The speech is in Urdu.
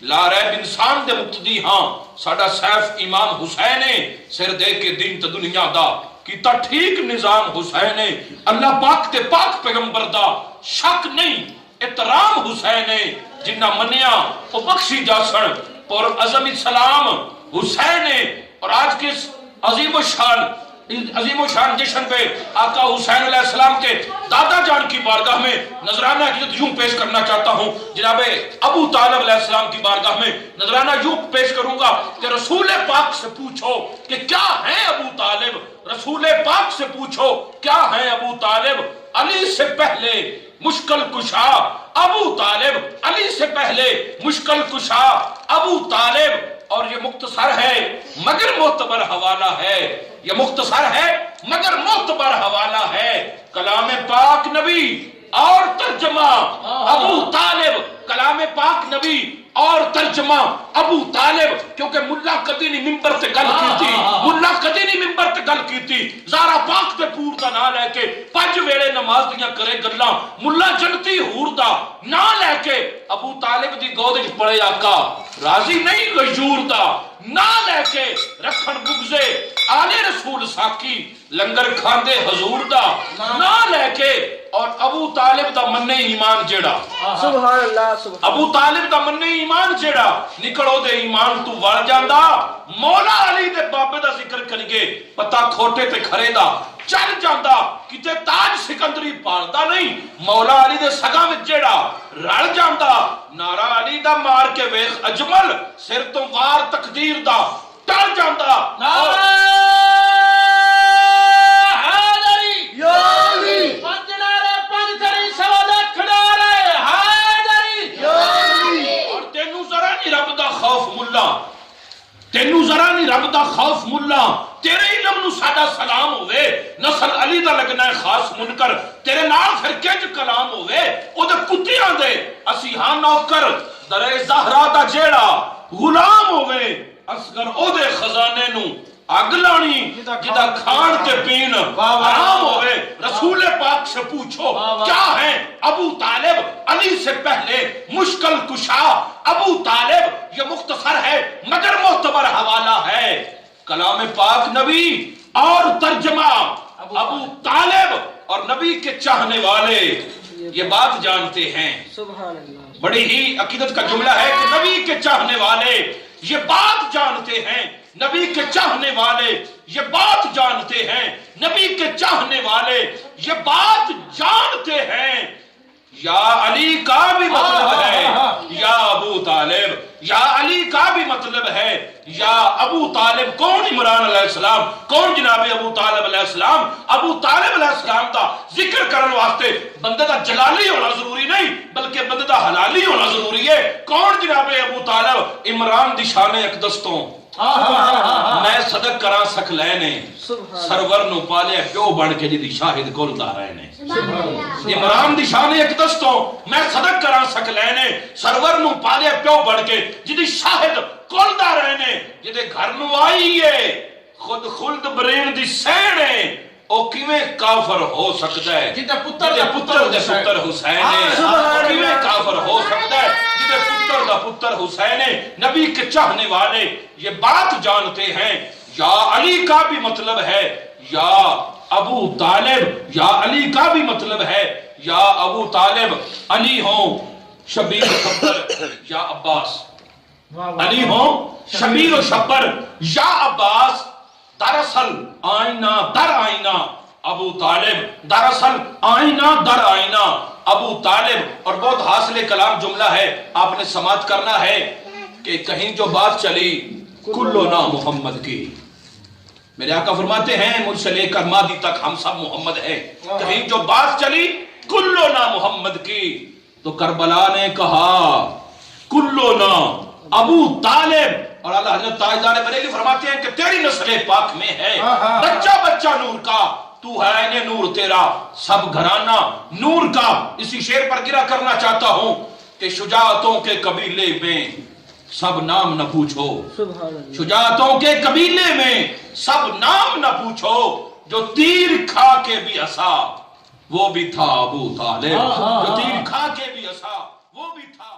لا ریب انسان دے مقتدی ہاں ساڈا سیف امام حسین ہے سر دے کے دین تے دنیا دا کیتا ٹھیک نظام حسین ہے اللہ پاک تے پاک پیغمبر دا شک نہیں احترام حسین ہے جنہ منیا وہ بخشی جا سن اور عظم سلام حسین ہے اور آج کے عظیم و شان جشن پہ آقا حسین علیہ السلام کے دادا جان کی بارگاہ میں نذرانہ عقیدت یوں پیش کرنا چاہتا ہوں جناب ابو طالب علیہ السلام کی بارگاہ میں نذرانہ یوں پیش کروں گا کہ رسول پاک سے پوچھو کہ کیا ہیں ابو طالب رسول پاک سے پوچھو کیا ہیں ابو طالب علی سے پہلے مشکل کشا ابو طالب علی سے پہلے مشکل کشا ابو طالب اور یہ مختصر ہے مگر معتبر حوالہ ہے یہ مختصر ہے مگر معتبر حوالہ ہے کلام پاک نبی اور ترجمہ ابو طالب کلام پاک نبی اور ترجمہ ابو طالب کیونکہ ملا کدی نہیں ممبر تے گل کیتی ملا کدی نہیں ممبر تے گل کیتی زارا پاک تے پور دا نام لے کے پنج ویلے نماز دیاں کرے گلاں ملا جنتی حور دا نام لے کے ابو طالب دی گود وچ پڑے آقا راضی نہیں غیور دا نام لے کے رکھن بغضے آلے رسول ساکی لنگر کھاندے حضور دا نام لے کے اور ابو طالب دا مننے ایمان جیڑا سبحان اللہ سبحان ابو طالب دا مننے ایمان جیڑا نکلو دے ایمان تو وڑ جاندا مولا علی دے بابے دا ذکر کریے پتہ کھوٹے تے کھرے دا چل جاندا کتے تاج سکندری پالدا نہیں مولا علی دے سگا وچ جیڑا رل جاندا نعرہ علی دا مار کے ویکھ اجمل سر تو وار تقدیر دا ٹل جاندا تینو ذرا نہیں رب دا خوف ملا تیرے علم نو ساڈا سلام ہوئے نسل علی دا لگنا ہے خاص منکر تیرے نال پھر کنج کلام ہوئے او دے کتیاں دے اسی ہاں نوکر درے زہرا دا جیڑا غلام ہوئے اصغر او دے خزانے نو اگ لانی جدا کھان تے پین حرام ہوئے رسول پاک سے پوچھو کیا ہے ابو طالب علی سے پہلے مشکل کشا ابو طالب یہ مختصر ہے مگر معتبر حوالہ ہے کلام پاک نبی اور ترجمہ ابو طالب اور نبی کے چاہنے والے یہ بات جانتے ہیں سبحان اللہ بڑی ہی عقیدت کا جملہ ہے کہ نبی کے چاہنے والے یہ بات جانتے ہیں نبی کے چاہنے والے یہ بات جانتے ہیں نبی کے چاہنے والے یہ بات جانتے ہیں یا علی کا بھی مطلب ہے یا ابو طالب یا علی کا بھی مطلب ہے یا ابو طالب کون عمران علیہ السلام کون جناب ابو طالب علیہ السلام ابو طالب علیہ السلام دا ذکر کرن واسطے بندے دا جلالی ہونا ضروری نہیں بلکہ بندے دا حلالی ہونا ضروری ہے کون جناب ابو طالب عمران دی شان اقدس تو میں صدق کرا سک لینے سرور نو پالے پیو بن کے جی شاہد گلدا رہنے عمران دی شان اقدس تو میں صدق کرا سک لینے سرور نو پالے پیو بن کے جی شاہد گلدا رہنے جی گھر نو آئیے خود خلد برین دی سینے او کیویں کافر ہو سکتا ہے جی پتر دے پتر حسین ہے کیویں کافر ہو سکتا ہے جی پتر دا پتر حسین ہے نبی کے چاہنے والے یہ بات جانتے ہیں یا علی کا بھی مطلب ہے یا ابو طالب یا علی کا بھی مطلب ہے یا ابو طالب علی ہوں شبیر و شبر یا عباس علی ہوں شبیر و شبر یا عباس دراصل آئینہ در آئینہ ابو طالب دراصل آئینہ در آئینہ ابو طالب اور بہت حاصل کلام جملہ ہے آپ نے سماعت کرنا ہے کہ کہیں جو بات چلی کلو نا محمد کی میرے آقا فرماتے ہیں مجھ سے لے کر مادی تک ہم سب محمد ہیں کہیں جو بات چلی کلو نا محمد کی تو کربلا نے کہا کلو نا ابو طالب اور اللہ حضرت تاجدار بریلی فرماتے ہیں کہ تیری نسل پاک میں ہے بچہ بچہ نور کا تو ہے انہیں نور تیرا سب گھرانہ نور کا اسی شعر پر گرا کرنا چاہتا ہوں کہ شجاعتوں کے قبیلے میں سب نام نہ پوچھو شجاعتوں کے قبیلے میں سب نام نہ پوچھو جو تیر کھا کے بھی ہسا وہ بھی تھا ابو طالب جو تیر کھا کے بھی ہسا وہ بھی تھا